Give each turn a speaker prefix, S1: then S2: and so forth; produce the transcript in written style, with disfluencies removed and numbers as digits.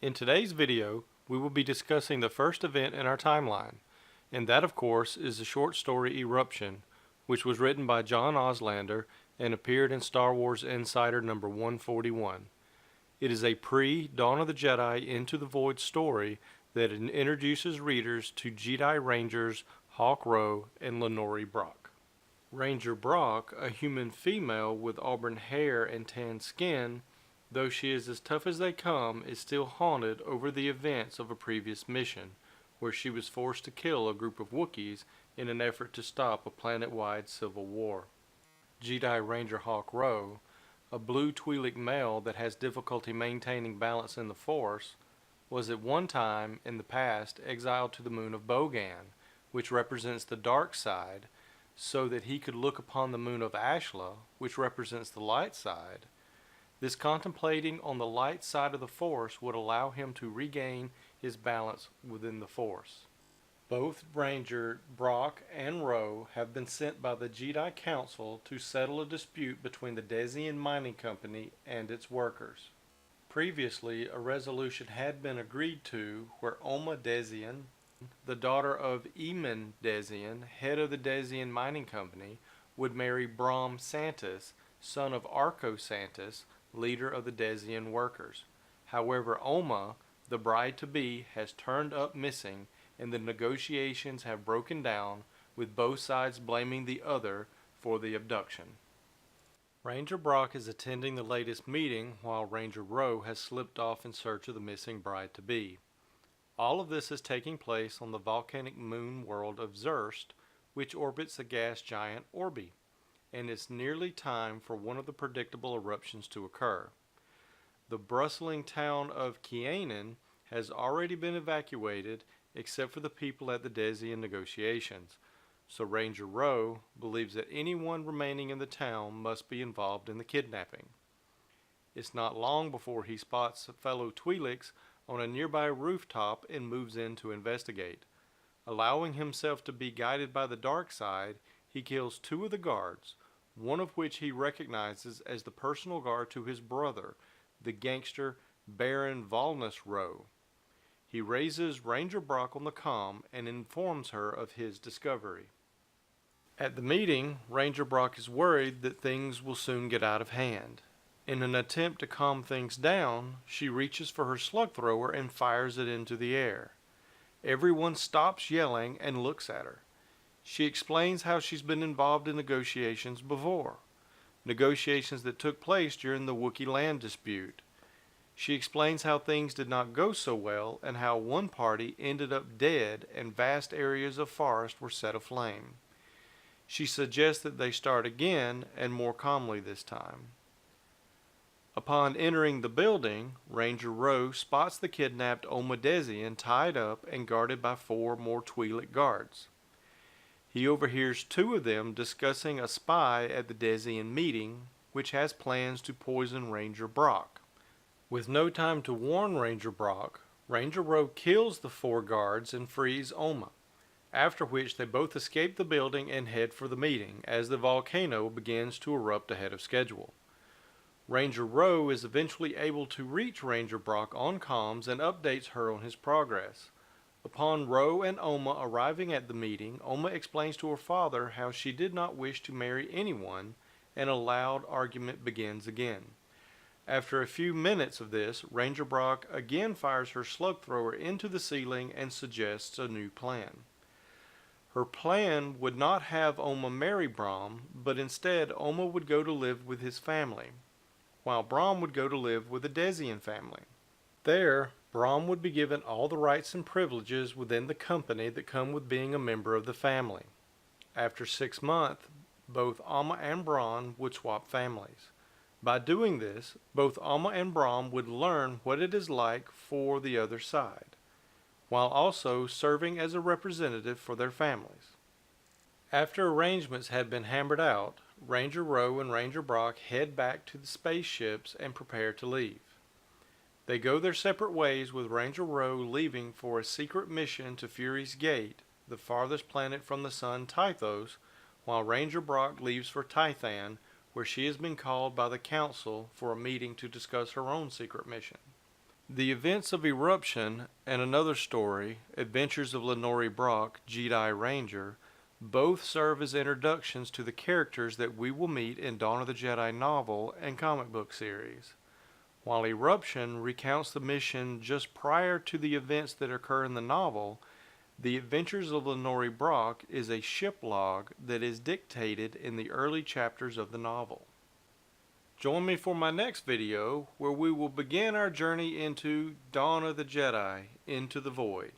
S1: In today's video, we will be discussing the first event in our timeline, and that of course is the short story Eruption, which was written by John Oslander and appeared in Star Wars Insider number 141. It is a pre-Dawn of the Jedi Into the Void story that introduces readers to Jedi Rangers Hawk Rowe and Lenore Brock. Ranger Brock, a human female with auburn hair and tan skin, though she is as tough as they come, is still haunted over the events of a previous mission, where she was forced to kill a group of Wookiees in an effort to stop a planet-wide civil war. Jedi Ranger Hawk Rowe, a blue Twi'lek male that has difficulty maintaining balance in the Force, was at one time in the past exiled to the moon of Bogan, which represents the dark side, so that he could look upon the moon of Ashla, which represents the light side. This contemplating on the light side of the Force would allow him to regain his balance within the Force. Both Ranger Brock and Rowe have been sent by the Jedi Council to settle a dispute between the Desian Mining Company and its workers. Previously, a resolution had been agreed to where Oma Desian, the daughter of Eamon Desian, head of the Desian Mining Company, would marry Brom Santis, son of Arco Santis, leader of the Desian workers. However, Oma, the bride-to-be, has turned up missing, and the negotiations have broken down, with both sides blaming the other for the abduction. Ranger Brock is attending the latest meeting, while Ranger Rowe has slipped off in search of the missing bride-to-be. All of this is taking place on the volcanic moon world of Zurst, which orbits the gas giant Orbi, and it's nearly time for one of the predictable eruptions to occur. The bustling town of Kianan has already been evacuated, except for the people at the Desian negotiations, so Ranger Rowe believes that anyone remaining in the town must be involved in the kidnapping. It's not long before he spots fellow Twi'leks on a nearby rooftop and moves in to investigate. Allowing himself to be guided by the dark side, he kills two of the guards, one of which he recognizes as the personal guard to his brother, the gangster Baron Volnus Rowe. He raises Ranger Brock on the comm and informs her of his discovery. At the meeting, Ranger Brock is worried that things will soon get out of hand. In an attempt to calm things down, she reaches for her slug thrower and fires it into the air. Everyone stops yelling and looks at her. She explains how she's been involved in negotiations before, negotiations that took place during the Wookiee land dispute. She explains how things did not go so well and how one party ended up dead and vast areas of forest were set aflame. She suggests that they start again and more calmly this time. Upon entering the building, Ranger Rowe spots the kidnapped Oma Desian tied up and guarded by 4 more Twi'lek guards. He overhears 2 of them discussing a spy at the Desian meeting, which has plans to poison Ranger Brock. With no time to warn Ranger Brock, Ranger Rowe kills the 4 guards and frees Oma, after which they both escape the building and head for the meeting, as the volcano begins to erupt ahead of schedule. Ranger Rowe is eventually able to reach Ranger Brock on comms and updates her on his progress. Upon Rowe and Oma arriving at the meeting, Oma explains to her father how she did not wish to marry anyone, and a loud argument begins again. After a few minutes of this, Ranger Brock again fires her slug thrower into the ceiling and suggests a new plan. Her plan would not have Oma marry Brom, but instead Oma would go to live with his family, while Brom would go to live with the Desian family. There, Brom would be given all the rights and privileges within the company that come with being a member of the family. After 6 months, both Oma and Brom would swap families. By doing this, both Oma and Brom would learn what it is like for the other side, while also serving as a representative for their families. After arrangements had been hammered out, Ranger Rowe and Ranger Brock head back to the spaceships and prepare to leave. They go their separate ways, with Ranger Rowe leaving for a secret mission to Fury's Gate, the farthest planet from the sun Tythos, while Ranger Brock leaves for Tythan, where she has been called by the Council for a meeting to discuss her own secret mission. The events of Eruption and another story, Adventures of Lenore Brock, Jedi Ranger, both serve as introductions to the characters that we will meet in Dawn of the Jedi novel and comic book series. While Eruption recounts the mission just prior to the events that occur in the novel, The Adventures of Lenore Brock is a ship log that is dictated in the early chapters of the novel. Join me for my next video where we will begin our journey into Dawn of the Jedi, Into the Void.